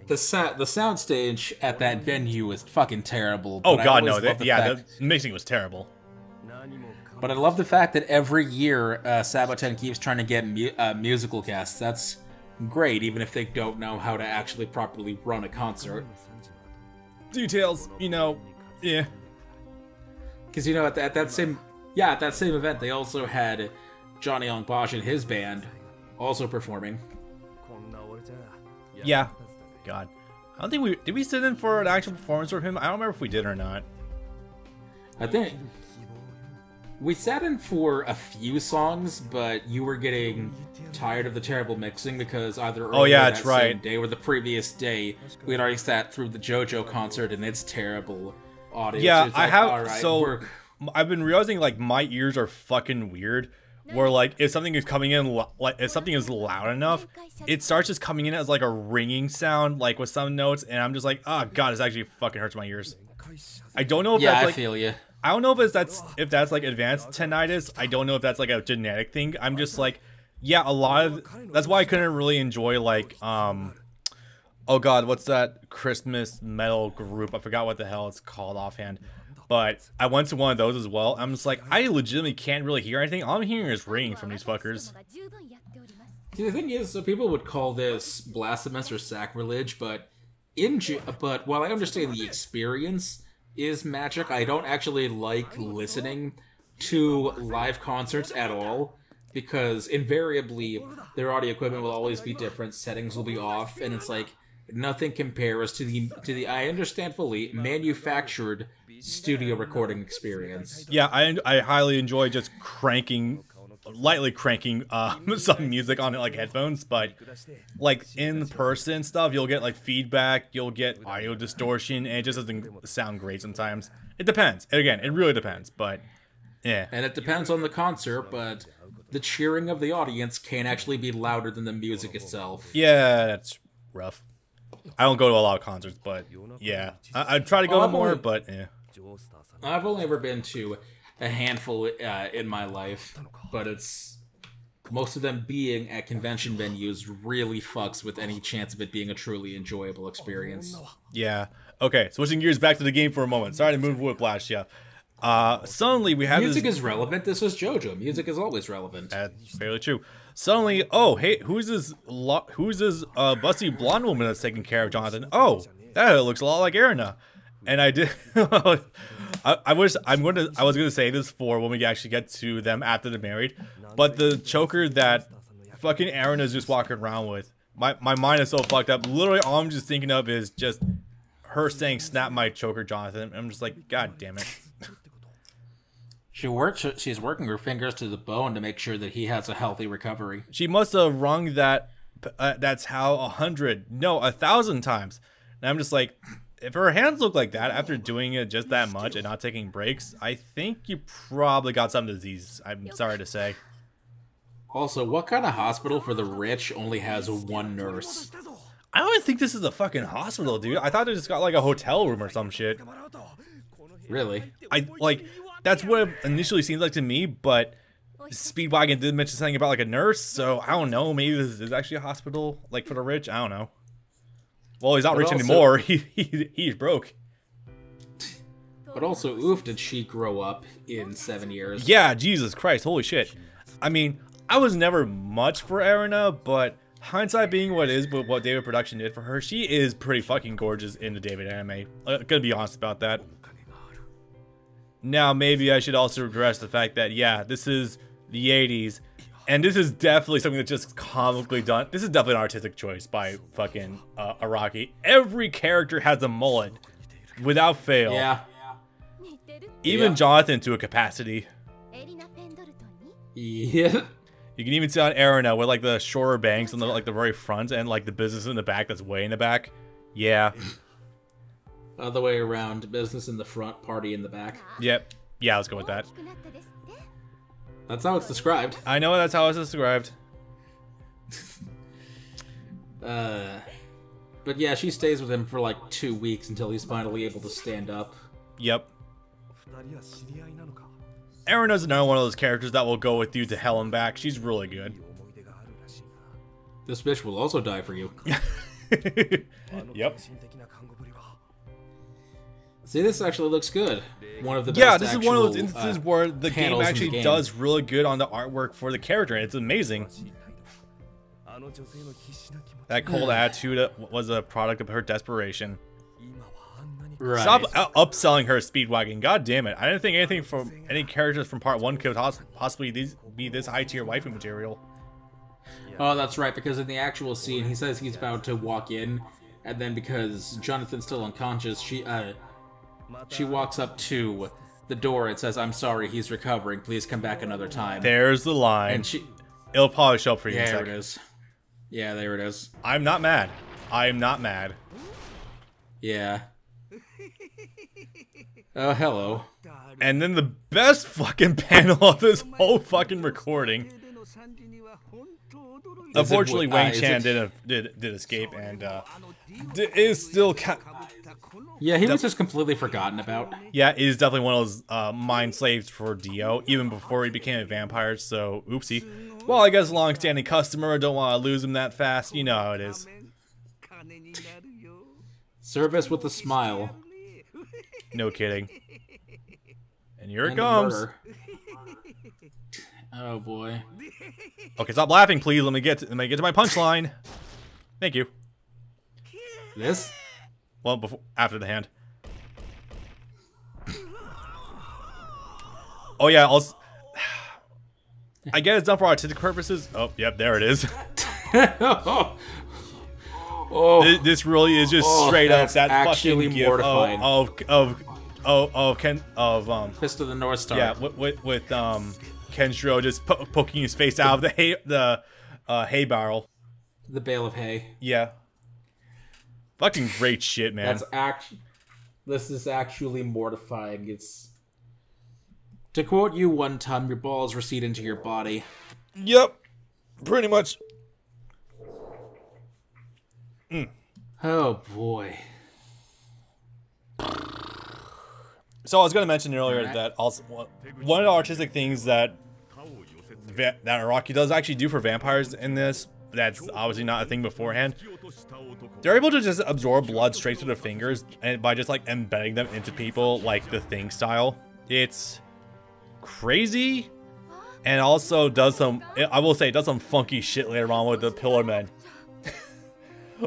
The soundstage at that venue was fucking terrible. Oh god, no! The mixing was terrible. But I love the fact that every year Sabaton keeps trying to get musical guests. That's great, even if they don't know how to actually properly run a concert. Details, you know, yeah. Because you know, at that same event, they also had Johnny Young Bosch and his band also performing. Yeah. God, I don't think did we sit in for an actual performance from him? I don't remember if we did or not. I think we sat in for a few songs, but you were getting tired of the terrible mixing because either earlier that same day or the previous day we had already sat through the JoJo concert and its terrible audio. Yeah, I have. So I've been realizing like my ears are fucking weird. Where like if something is coming in, like if something is loud enough, it starts just coming in as like a ringing sound, like with some notes, and I'm just like, oh god, this actually fucking hurts my ears. I don't know if that's like, I feel you. I don't know if that's like advanced tinnitus. I don't know if that's like a genetic thing. I'm just like, yeah, a lot of that's why I couldn't really enjoy like oh god, what's that Christmas metal group? I forgot what the hell it's called offhand. But I went to one of those as well. I'm just like, I legitimately can't really hear anything. All I'm hearing is ringing from these fuckers. See, the thing is, so people would call this blasphemous or sacrilege, but while I understand the experience is magic, I don't actually like listening to live concerts at all, because invariably their audio equipment will always be different, settings will be off, and it's like nothing compares to the I understand fully manufactured studio recording experience. Yeah, I highly enjoy just lightly cranking some music on like headphones, but like in person stuff, you'll get like feedback, you'll get audio distortion, and it just doesn't sound great sometimes. It depends. Again, it really depends, but yeah. And it depends on the concert, but the cheering of the audience can actually be louder than the music itself. Yeah, that's rough. I don't go to a lot of concerts, but yeah. I try to go to more, but yeah. I've only ever been to a handful in my life, but it's most of them being at convention venues really fucks with any chance of it being a truly enjoyable experience. Yeah. Okay, switching gears back to the game for a moment. Sorry to move whiplash, yeah. Suddenly we have music is relevant. This is JoJo. Music is always relevant. That's fairly true. Suddenly, oh hey, who's this busty blonde woman that's taking care of Jonathan? Oh, that looks a lot like Erina. And I did. I was gonna say this for when we actually get to them after they're married, but the choker that fucking Erina is just walking around with, my mind is so fucked up. Literally, all I'm just thinking of is just her saying, "Snap my choker, Jonathan." I'm just like, God damn it. She's working her fingers to the bone to make sure that he has a healthy recovery. She must have rung that. That's how 1,000 times. And I'm just like, if her hands look like that after doing it just that much and not taking breaks, I think you probably got some disease. I'm sorry to say. Also, what kind of hospital for the rich only has one nurse? I don't think this is a fucking hospital, dude. I thought they just got like a hotel room or some shit. Really? That's what it initially seems like to me, but Speedwagon did mention something about like a nurse, so I don't know. Maybe this is actually a hospital, like for the rich. I don't know. Well, he's not rich anymore. He's broke. But also, oof, did she grow up in 7 years? Yeah, Jesus Christ, holy shit. I mean, I was never much for Erina, but hindsight being what it is, with what David Production did for her, she is pretty fucking gorgeous in the David anime. Gonna be honest about that. Now, maybe I should also address the fact that, yeah, this is the 80s, and this is definitely something that's just comically done. This is definitely an artistic choice by fucking Araki. Every character has a mullet, without fail. Yeah. Even Jonathan to a capacity. Yeah. You can even see on Erina with like the shorter bangs on the the very front and like the business in the back that's way in the back. Yeah. Other way around, business in the front, party in the back. Yep. Yeah, let's go with that. That's how it's described. I know that's how it's described. But yeah, she stays with him for like 2 weeks until he's finally able to stand up. Yep. Erina's another one of those characters that will go with you to hell and back. She's really good. This bitch will also die for you. Yep. See, this actually looks good. One of the best. Yeah, this is actual, one of those instances where the game actually game. does really good on the artwork for the character, and it's amazing. That cold attitude was a product of her desperation. Right. Stop upselling her Speedwagon. God damn it. I didn't think anything from any characters from part 1 could possibly be this high tier waifu material. Oh, that's right, because in the actual scene, he says he's about to walk in, and then because Jonathan's still unconscious, she walks up to the door and says, "I'm sorry, he's recovering. Please come back another time." There's the line. And It'll probably show up for you in a there second. it is. Yeah, there it is. I'm not mad. I'm not mad. Yeah. Oh, hello. And then the best fucking panel of this whole fucking recording. Unfortunately, Wang Chan did escape and is still. Yeah, he was just completely forgotten about. Yeah, he is definitely one of those mind slaves for Dio, even before he became a vampire. So, oopsie. Well, I guess long-standing customer. Don't want to lose him that fast. You know how it is. Service with a smile. No kidding. And here it comes. Oh boy. Okay, stop laughing, please. Let me get to my punchline. Thank you. This? Well, after the hand. Oh yeah. I get it's done for artistic purposes. Oh, yep, there it is. Oh, this really is just straight up that fucking gif mortifying. Fist of the North Star. Yeah, with Kenshiro just poking his face out of the hay barrel. The bale of hay. Yeah. Fucking great shit, man. This is actually mortifying. It's, to quote you one time, your balls recede into your body. Yep, pretty much. Oh boy. So I was going to mention earlier that also one of the artistic things that Araki does actually do for vampires in this, that's obviously not a thing beforehand. They're able to just absorb blood straight through their fingers and by just like embedding them into people like the Thing style. It's crazy, and also does some, I will say, does some funky shit later on with the Pillar Men.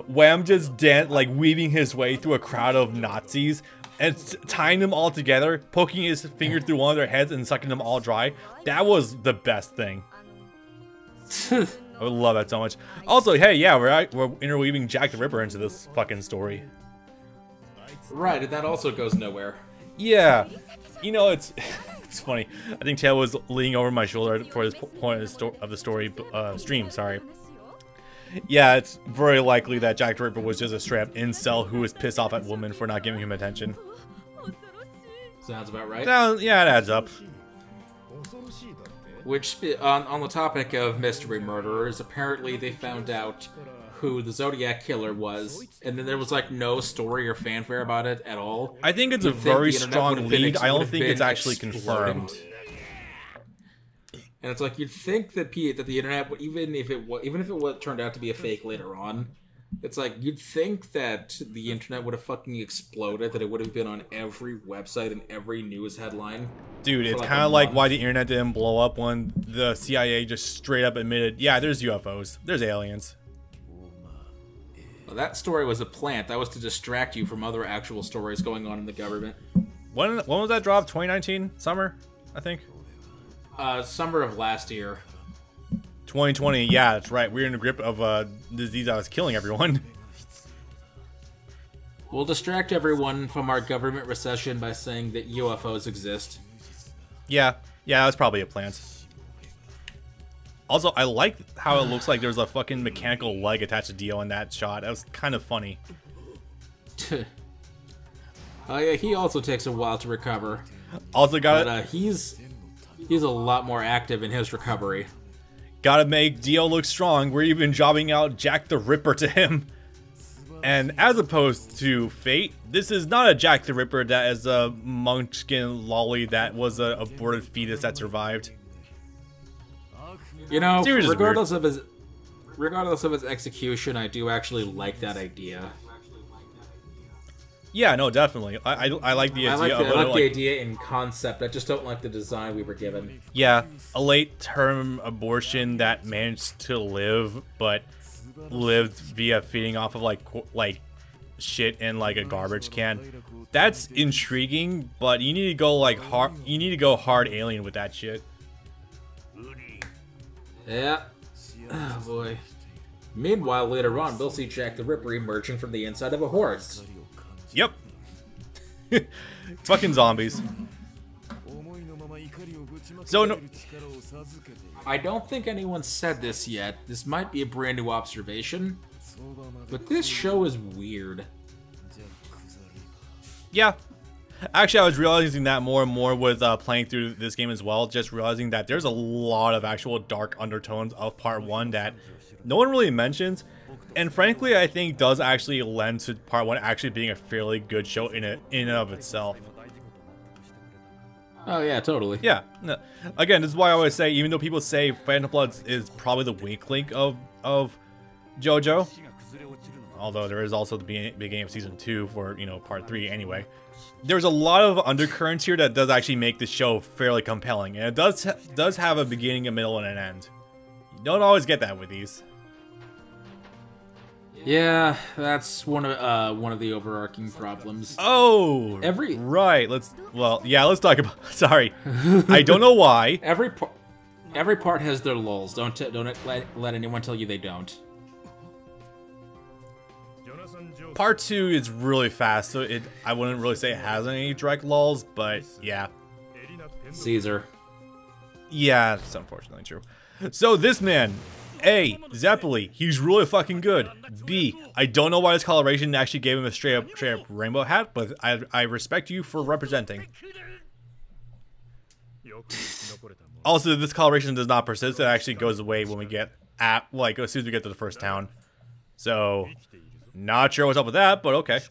Wham just weaving his way through a crowd of Nazis and tying them all together, poking his finger through one of their heads and sucking them all dry. That was the best thing. I would love that so much. Also, hey, yeah, we're interweaving Jack the Ripper into this fucking story. Right, and that also goes nowhere. Yeah, you know, it's it's funny. I think Taylor was leaning over my shoulder for this point of the story stream. Sorry. Yeah, it's very likely that Jack the Ripper was just a straight-up incel who was pissed off at women for not giving him attention. Sounds about right. Yeah, it adds up. Which, on the topic of mystery murderers, apparently they found out who the Zodiac Killer was, and then there was like no story or fanfare about it at all. I think it's a very strong lead. I don't think it's actually confirmed. And it's like, you'd think that the internet, even if it turned out to be a fake later on, it's like, you'd think that the internet would have fucking exploded, that it would have been on every website and every news headline. Dude, it's kind of like why the internet didn't blow up when the CIA just straight up admitted, yeah, there's UFOs, there's aliens. Well, that story was a plant. That was to distract you from other actual stories going on in the government. When was that drop? 2019? Summer, I think? Summer of last year. 2020, yeah, that's right. We're in the grip of a disease that was killing everyone. We'll distract everyone from our government recession by saying that UFOs exist. Yeah, that's probably a plant. Also, I like how it looks like there's a fucking mechanical leg attached to Dio in that shot. That was kind of funny. Oh yeah, he also takes a while to recover. Also got it. He's a lot more active in his recovery. Gotta make Dio look strong. We're even jobbing out Jack the Ripper to him. And as opposed to Fate, this is not a Jack the Ripper that is a munchkin lolly that was an aborted fetus that survived. You know, regardless regardless of its execution, I do actually like that idea. Yeah, no, definitely. I like the idea. I like the idea in concept. I just don't like the design we were given. Yeah, a late-term abortion that managed to live, but lived via feeding off of like shit in like a garbage can. That's intriguing, but you need to go like hard. You need to go hard alien with that shit. Yeah. Oh boy. Meanwhile, later on, we'll see Jack the Ripper emerging from the inside of a horse. Yep. Fucking zombies. So no. I don't think anyone said this yet. This might be a brand new observation, but this show is weird. Yeah. Actually, I was realizing that more and more with playing through this game as well. Just realizing that there's a lot of actual dark undertones of Part 1 that no one really mentions. And frankly, I think does actually lend to Part 1 actually being a fairly good show in and of itself. Oh yeah, totally. Yeah. No. Again, this is why I always say, even though people say Phantom Bloods is probably the weak link of JoJo, although there is also the beginning of Season 2 for, you know, Part 3 anyway, there's a lot of undercurrents here that does actually make the show fairly compelling. And it does have a beginning, a middle, and an end. You don't always get that with these. Yeah, that's one of the overarching problems. Oh, right. Let's talk about. Sorry, I don't know why. Every part has their lulls. Don't let anyone tell you they don't. Part 2 is really fast, so I wouldn't really say it has any direct lulls, but yeah. Caesar. Yeah, that's unfortunately true. So this man, A, Zeppeli, he's really fucking good. B, I don't know why his coloration actually gave him a straight up rainbow hat, but I respect you for representing. Also, this coloration does not persist. It actually goes away when we get as soon as we get to the first town. So, not sure what's up with that, but okay.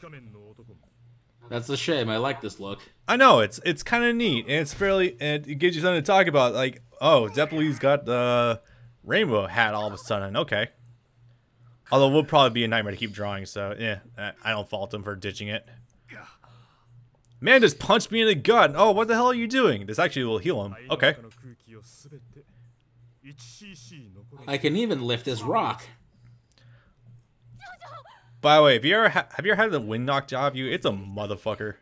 That's a shame. I like this look. I know, it's kind of neat, and it gives you something to talk about, like, oh, Zeppeli's got the rainbow hat all of a sudden, okay. Although it would probably be a nightmare to keep drawing, so, yeah, I don't fault him for ditching it. Man just punched me in the gut. Oh, what the hell are you doing? This actually will heal him. Okay. I can even lift this rock. By the way, have you ever had the wind knocked out of you? It's a motherfucker.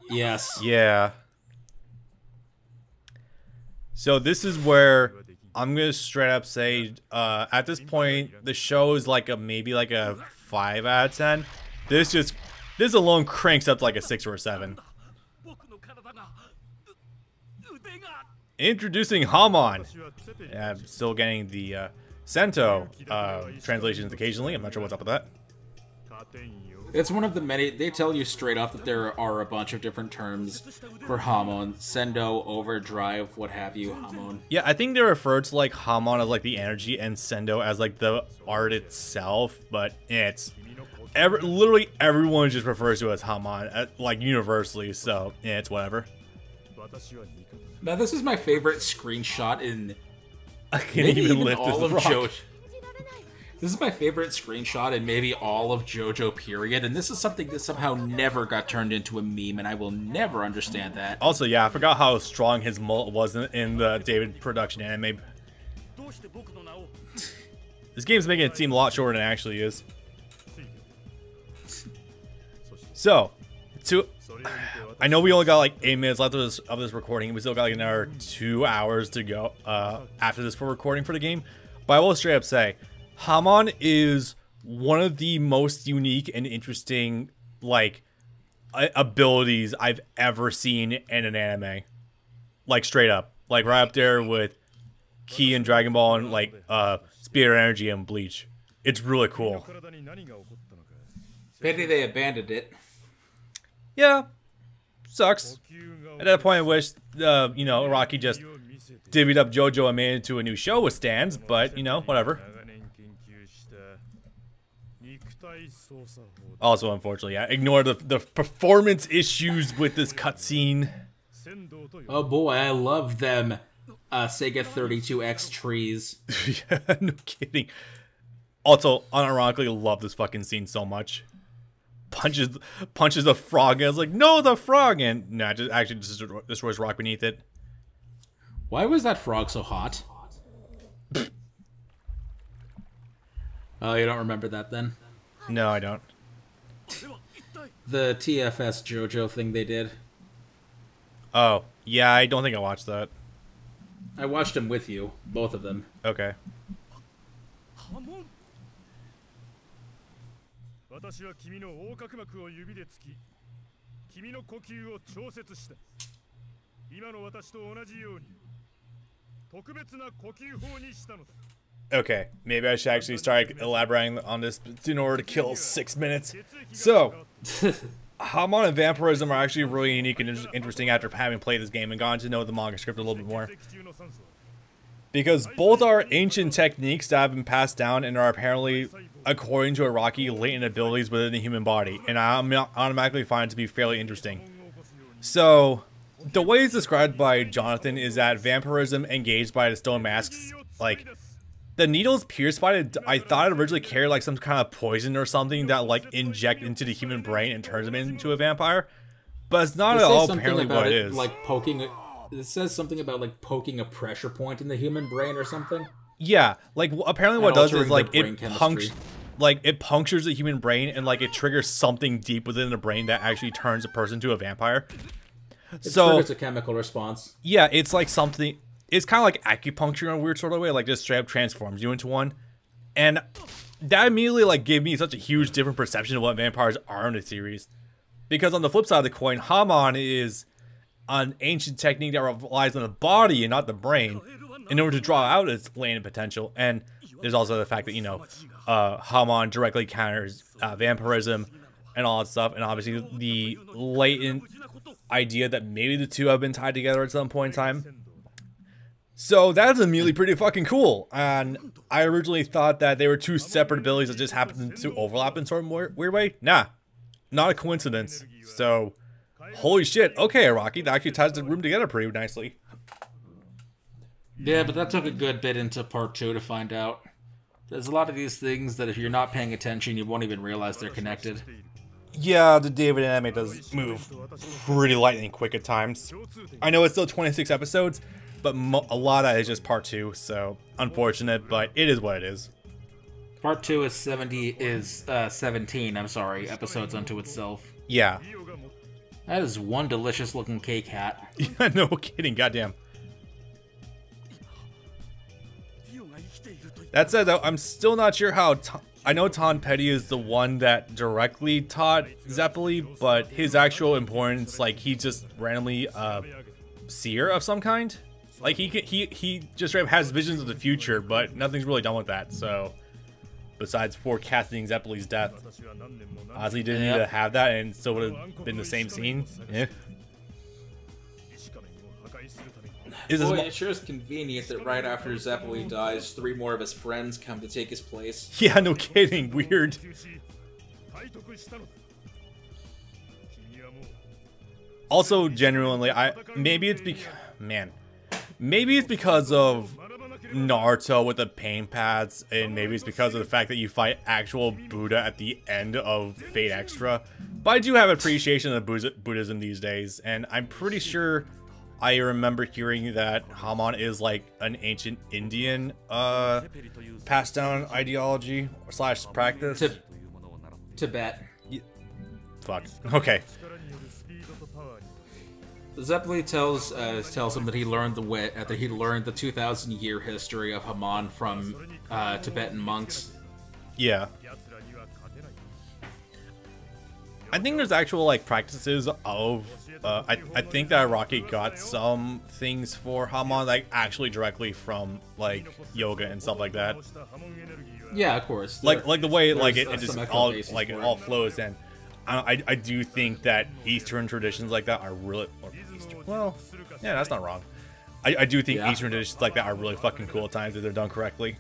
Yes. Yeah. So this is where I'm gonna straight up say, at this point, the show is maybe a 5 out of 10. This alone cranks up to like a 6 or a 7. Introducing Hamon. Yeah, I'm still getting the Sento translations occasionally. I'm not sure what's up with that. It's one of the many. They tell you straight up that there are a bunch of different terms for Hamon. Sendo, overdrive, what have you, Hamon. Yeah, I think they refer to like Hamon as like the energy and Sendo as like the art itself, but it's literally everyone just refers to it as Hamon, like universally, so yeah, it's whatever. Now this is my favorite screenshot in I can't even lift all this of rock. JoJo. This is my favorite screenshot in maybe all of JoJo period, and this is something that somehow never got turned into a meme, and I will never understand that. Also, yeah, I forgot how strong his mullet was in the David production anime. This game's making it seem a lot shorter than it actually is. So, I know we only got like 8 minutes left of this recording. We still got like another 2 hours to go after this for recording for the game. But I will straight up say, Hamon is one of the most unique and interesting like abilities I've ever seen in an anime. Like straight up, like right up there with Ki and Dragon Ball and like Spirit Energy and Bleach. It's really cool. Pity they abandoned it. Yeah, sucks. At that point, I wish you know, Rocky just divvied up JoJo and made it into a new show with stands, but you know, whatever. Also, unfortunately, yeah, ignore the performance issues with this cutscene. Oh boy, I love them. Sega 32X trees. Yeah, no kidding. Also, unironically, love this fucking scene so much. Punches the frog, and I was like, no, the frog! And nah, just actually destroys rock beneath it. Why was that frog so hot? Oh, you don't remember that then? No, I don't. The TFS Jojo thing they did. Oh, yeah, I don't think I watched that. I watched them with you, both of them. Okay. 私は君の横隔膜を指で突き、君の呼吸を調節した。今の私と同じように、特別な呼吸法にしたのだ。 Okay, maybe I should actually start elaborating on this in order to kill 6 minutes. So, Hamon and vampirism are actually really unique and interesting after having played this game and gotten to know the manga script a little bit more. Because both are ancient techniques that have been passed down and are apparently, according to Araki, latent abilities within the human body, and I automatically find it to be fairly interesting. So, the way it's described by Jonathan is that vampirism engaged by the stone masks, like, the needles pierced by it, I thought it originally carried like some kind of poison or something that like inject into the human brain and turns them into a vampire. But it's not at all apparently what it is. Like poking, it says something about like poking a pressure point in the human brain or something. Yeah, like apparently what it does is like it punctures the human brain and like it triggers something deep within the brain that actually turns a person to a vampire. It triggers a chemical response. Yeah, it's like something. It's kind of like acupuncture in a weird sort of way, like just straight up transforms you into one. And that immediately like gave me such a huge different perception of what vampires are in the series. Because on the flip side of the coin, Hamon is an ancient technique that relies on the body and not the brain in order to draw out its latent potential. And there's also the fact that, you know, Hamon directly counters vampirism and all that stuff. And obviously the latent idea that maybe the two have been tied together at some point in time. So that's immediately pretty fucking cool, and I originally thought that they were two separate abilities that just happened to overlap in sort of weird way. Nah, not a coincidence. So, holy shit, okay Araki, that actually ties the room together pretty nicely. Yeah, but that took a good bit into part 2 to find out. There's a lot of these things that if you're not paying attention, you won't even realize they're connected. Yeah, the David anime does move pretty lightning quick at times. I know it's still 26 episodes, but a lot of that is just part 2, so unfortunate, but it is what it is. Part 2 is 17, I'm sorry, episodes unto itself. Yeah. That is one delicious looking cake hat. Yeah, no kidding, goddamn. That said though, I'm still not sure how I know Ton Petty is the one that directly taught Zeppeli, but his actual importance, like he just randomly seer of some kind. Like he just has visions of the future, but nothing's really done with that. So, besides forecasting Zeppeli's death, Ozzy didn't need to have that, and still would have been the same scene. Yeah. Boy, it sure is convenient that right after Zeppeli dies, 3 more of his friends come to take his place. Yeah, no kidding. Weird. Also, genuinely, maybe it's because of Naruto with the pain pads, and maybe it's because of the fact that you fight actual Buddha at the end of Fate Extra. But I do have appreciation of Buddhism these days, and I'm pretty sure I remember hearing that Hamon is like an ancient Indian passed down ideology / practice. Tibet. Yeah. Fuck. Okay. Zeppeli tells him that he learned the 2,000-year history of Hamon from Tibetan monks. Yeah. I think there's actual like practices of I think that Araki got some things for Hamon like actually directly from like yoga and stuff like that. Yeah, of course. Like the way like it just all like it all flows in. I do think that Eastern traditions like that are really well, yeah, that's not wrong. I do think Eastern traditions like that are really fucking cool at times if they're done correctly.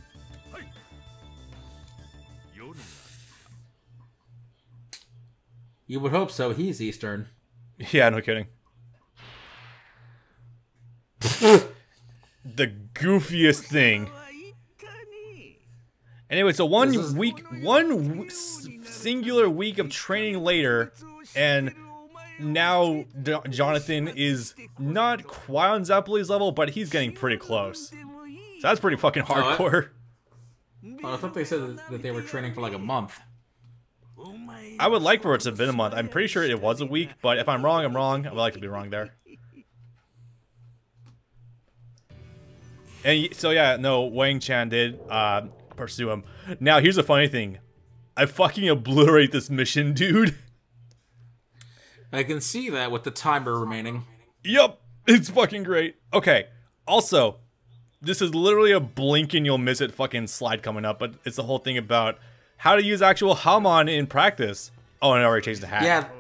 You would hope so. He's Eastern. Yeah, no kidding. goofiest thing. Anyway, so singular week of training later, and now Jonathan is not quite on Zeppeli's level, but he's getting pretty close. So that's pretty fucking hardcore. I thought they said that they were training for like a month. I would like for it to have been a month. I'm pretty sure it was a week, but if I'm wrong, I'm wrong. I would like to be wrong there. And so yeah, no, Wang Chan did pursue him. Now here's the funny thing. I fucking obliterate this mission, dude. I can see that with the timer remaining. Yup, it's fucking great. Okay, also, this is literally a blink and you'll miss it fucking slide coming up, but it's the whole thing about how to use actual Hamon in practice. Oh, and I already changed the hat.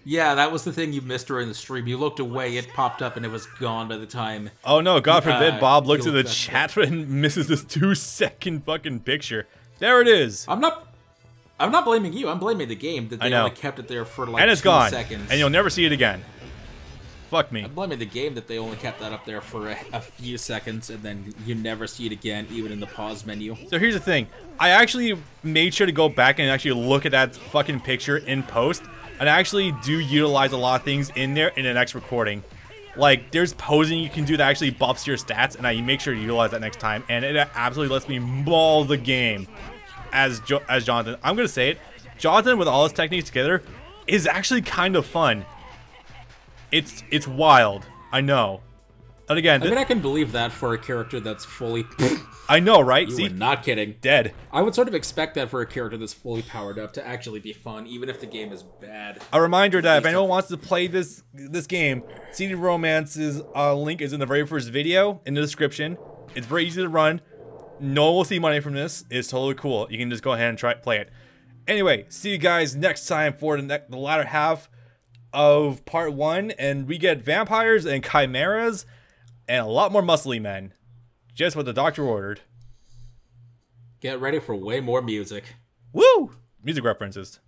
Yeah, that was the thing you missed during the stream. You looked away, it popped up, and it was gone by the time. Oh no, God forbid Bob looks at the chat and misses this 2-second fucking picture. There it is. I'm not blaming you. I'm blaming the game that they only kept it there for like and it's 2 gone. seconds. And you'll never see it again. Fuck me. I'm blaming the game that they only kept that up there for a few seconds, and then you never see it again, even in the pause menu. So here's the thing. I actually made sure to go back and actually look at that fucking picture in post. And I actually do utilize a lot of things in there in the next recording. Like, there's posing you can do that actually buffs your stats, and I make sure to utilize that next time. And it absolutely lets me maul the game as Jonathan. I'm going to say it. Jonathan, with all his techniques together, is actually kind of fun. It's wild. I know. And again, I mean, I can believe that for a character that's fully... I know, right? You See? were not kidding. Dead. I would sort of expect that for a character that's fully powered up to actually be fun, even if the game is bad. A reminder that if anyone wants to play this game, CD Romance's link is in the very first video in the description. It's very easy to run. No one will see money from this. It's totally cool. You can just go ahead and play it. Anyway, see you guys next time for the latter half of part 1, and we get vampires and chimeras and a lot more muscly men. Just what the doctor ordered. Get ready for way more music. Woo! Music references.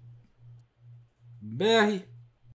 Bye.